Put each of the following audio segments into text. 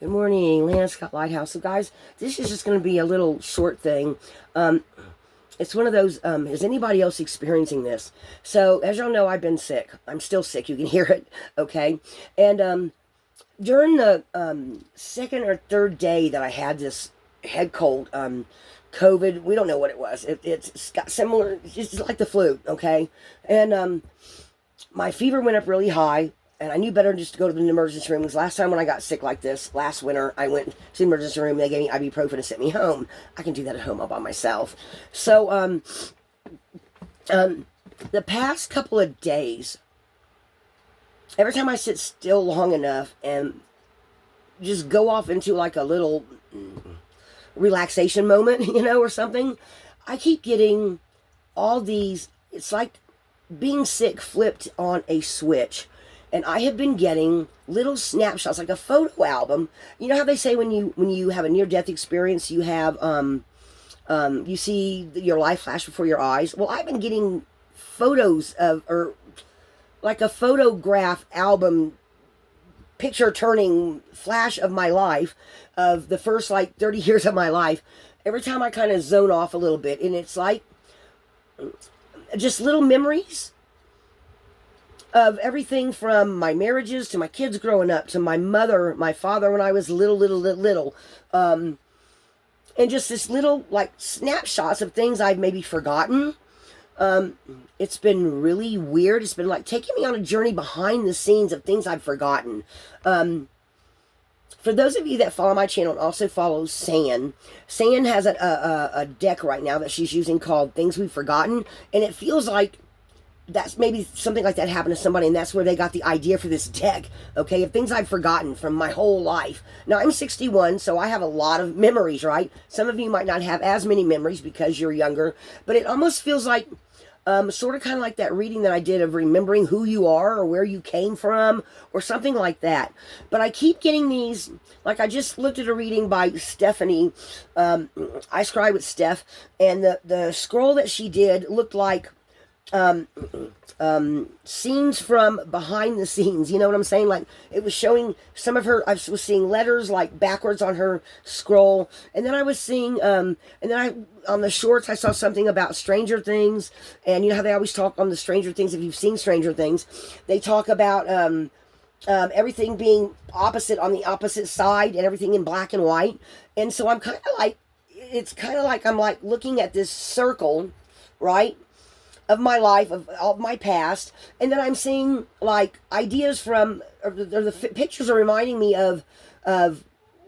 Good morning, Lana Scott Lighthouse. So, guys, this is just going to be a little short thing. It's one of those, is anybody else experiencing this? So, as y'all know, I've been sick. I'm still sick. You can hear it, okay? And during the second or third day that I had this head cold, COVID, we don't know what it was. It's got similar, it's just like the flu, okay? And my fever went up really high. And I knew better just to go to the emergency room, because last time when I got sick like this, last winter, I went to the emergency room, they gave me ibuprofen and sent me home. I can do that at home all by myself. So, the past couple of days, every time I sit still long enough and just go off into like a little relaxation moment, or something, I keep getting all these, it's like being sick flipped on a switch. And I have been getting little snapshots, like a photo album. You know how they say when you have a near-death experience, you have you see your life flash before your eyes. Well, I've been getting photos of, or like a photograph album, picture-turning flash of my life, of the first like 30 years of my life. Every time I kind of zone off a little bit, and it's like just little memories of everything from my marriages to my kids growing up to my mother, my father when I was little. And just this little like snapshots of things I've maybe forgotten. It's been really weird. It's been like taking me on a journey behind the scenes of things I've forgotten. For those of you that follow my channel and also follow San has a deck right now that she's using called Things We've Forgotten. And it feels like that's maybe something like that happened to somebody, and that's where they got the idea for this deck, okay, of things I've forgotten from my whole life. Now, I'm 61, so I have a lot of memories, right? Some of you might not have as many memories because you're younger, but it almost feels like, sort of kind of like that reading that I did of remembering who you are or where you came from or something like that. But I keep getting these, like I just looked at a reading by Stephanie, I Scribe with Steph, and the scroll that she did looked like scenes from behind the scenes, you know what I'm saying? Like, it was showing some of her, I was seeing letters like backwards on her scroll, and then I was seeing, and then on the shorts, I saw something about Stranger Things, and you know how they always talk on the Stranger Things, if you've seen Stranger Things, they talk about, everything being opposite on the opposite side, and everything in black and white, and so I'm kind of like, it's kind of like I'm like looking at this circle, right, of my life, of my past, and then I'm seeing like ideas from, or the pictures are reminding me of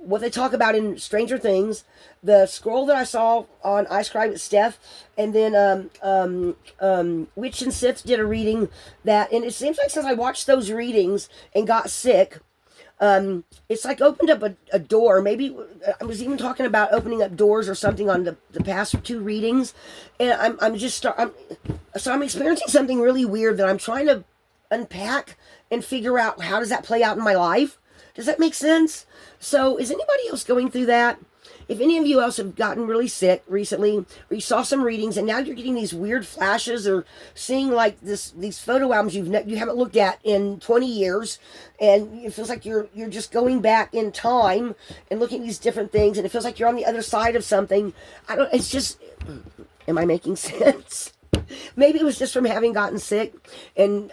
what they talk about in Stranger Things, the scroll that I saw on I Scribe with Steph, and then Witch and Sith did a reading that, and it seems like since I watched those readings and got sick, it's like opened up a door. Maybe I was even talking about opening up doors or something on the past two readings, and I'm experiencing something really weird that I'm trying to unpack and figure out how does that play out in my life. Does that make sense? So is anybody else going through that? If any of you else have gotten really sick recently, or you saw some readings and now you're getting these weird flashes, or seeing like these photo albums you haven't looked at in 20 years, and it feels like you're just going back in time and looking at these different things, and it feels like you're on the other side of something. It's just, am I making sense? Maybe it was just from having gotten sick, and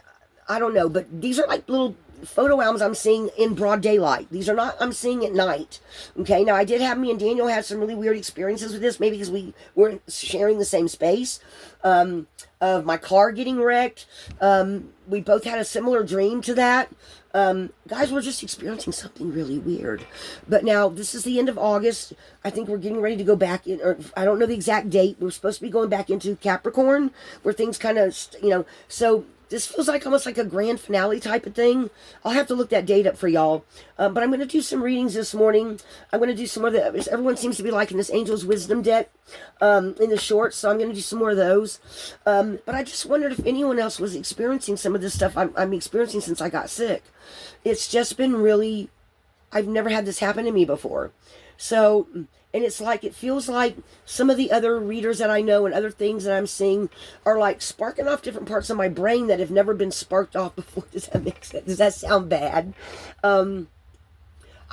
I don't know, but these are like little photo albums I'm seeing in broad daylight. These are not I'm seeing at night. Okay, now me and Daniel had some really weird experiences with this, maybe because we weren't sharing the same space, of my car getting wrecked. We both had a similar dream to that. Guys, we're just experiencing something really weird. But now, this is the end of August. I think we're getting ready to go back in, or I don't know the exact date. We're supposed to be going back into Capricorn, where things kind of, so this feels like almost like a grand finale type of thing. I'll have to look that date up for y'all. But I'm going to do some readings this morning. I'm going to do some more of the, everyone seems to be liking this Angel's Wisdom deck in the shorts, so I'm going to do some more of those. But I just wondered if anyone else was experiencing some of this stuff I'm experiencing since I got sick. It's just been really, I've never had this happen to me before. So, and it's like, it feels like some of the other readers that I know and other things that I'm seeing are like sparking off different parts of my brain that have never been sparked off before. Does that make sense? Does that sound bad?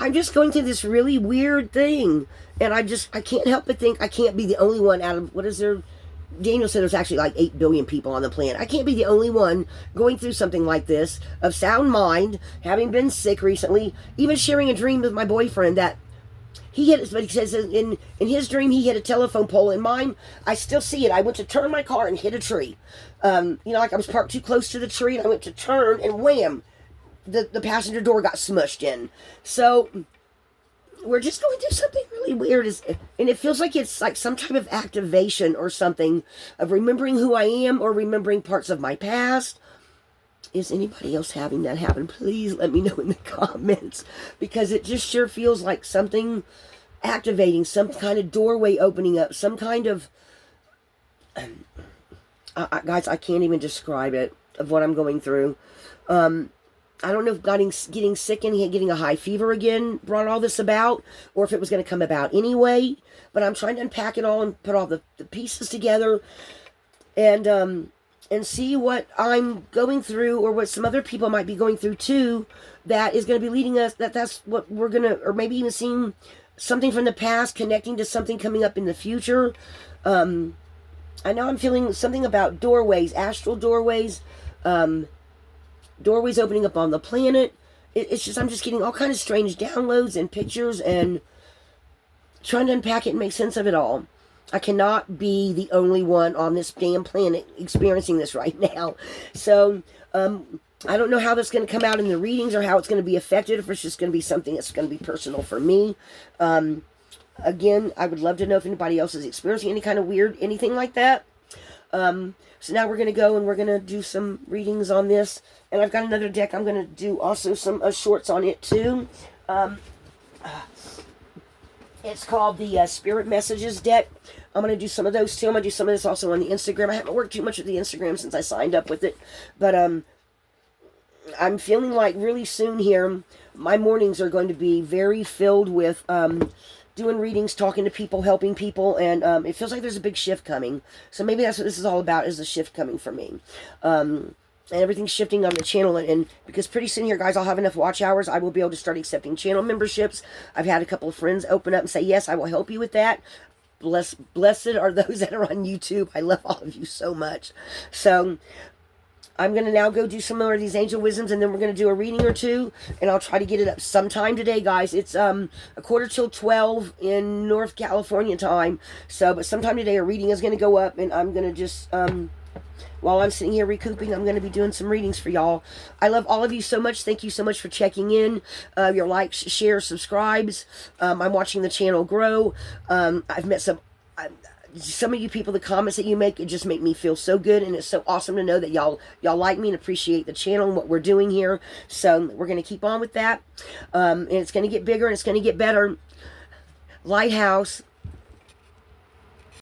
I'm just going through this really weird thing. And I can't help but think I can't be the only one out of, what is there? Daniel said there's actually like 8 billion people on the planet. I can't be the only one going through something like this, of sound mind, having been sick recently, even sharing a dream with my boyfriend that he hit, but he says in his dream he hit a telephone pole. In mine, I still see it. I went to turn my car and hit a tree. Like I was parked too close to the tree, and I went to turn, and wham, the passenger door got smushed in. So we're just going through something really weird, and it feels like it's like some type of activation or something of remembering who I am or remembering parts of my past. Is anybody else having that happen? Please let me know in the comments, because it just sure feels like something activating, some kind of doorway opening up, some kind of guys, I can't even describe it, of what I'm going through. I don't know if getting sick and getting a high fever again brought all this about, or if it was going to come about anyway. But I'm trying to unpack it all and put all the pieces together, and see what I'm going through, or what some other people might be going through too, that is going to be leading us, that's what we're going to, or maybe even seeing something from the past connecting to something coming up in the future. I know I'm feeling something about doorways, astral doorways, doorways opening up on the planet. It's just, I'm just getting all kind of strange downloads and pictures, and trying to unpack it and make sense of it all. I cannot be the only one on this damn planet experiencing this right now. So, I don't know how that's going to come out in the readings, or how it's going to be affected, if it's just going to be something that's going to be personal for me. Again, I would love to know if anybody else is experiencing any kind of weird, anything like that. So now we're going to go and we're going to do some readings on this. And I've got another deck. I'm going to do also some shorts on it too. It's called the Spirit Messages deck. I'm going to do some of those too. I'm going to do some of this also on the Instagram. I haven't worked too much with the Instagram since I signed up with it. But I'm feeling like really soon here, my mornings are going to be very filled with doing readings, talking to people, helping people, and it feels like there's a big shift coming. So maybe that's what this is all about, is a shift coming for me. And everything's shifting on the channel, and because pretty soon here, guys, I'll have enough watch hours, I will be able to start accepting channel memberships. I've had a couple of friends open up and say, yes, I will help you with that. Blessed are those that are on YouTube. I love all of you so much. So I'm going to now go do some more of these angel wisdoms, and then we're going to do a reading or two, and I'll try to get it up sometime today, guys. It's 11:45 in North California time, so, but sometime today a reading is going to go up, and I'm going to just, while I'm sitting here recouping, I'm going to be doing some readings for y'all. I love all of you so much. Thank you so much for checking in. Your likes, shares, subscribes. I'm watching the channel grow. I've met some of you people, the comments that you make, it just make me feel so good, and it's so awesome to know that y'all like me and appreciate the channel and what we're doing here. So we're going to keep on with that, and it's going to get bigger and it's going to get better. Lighthouse,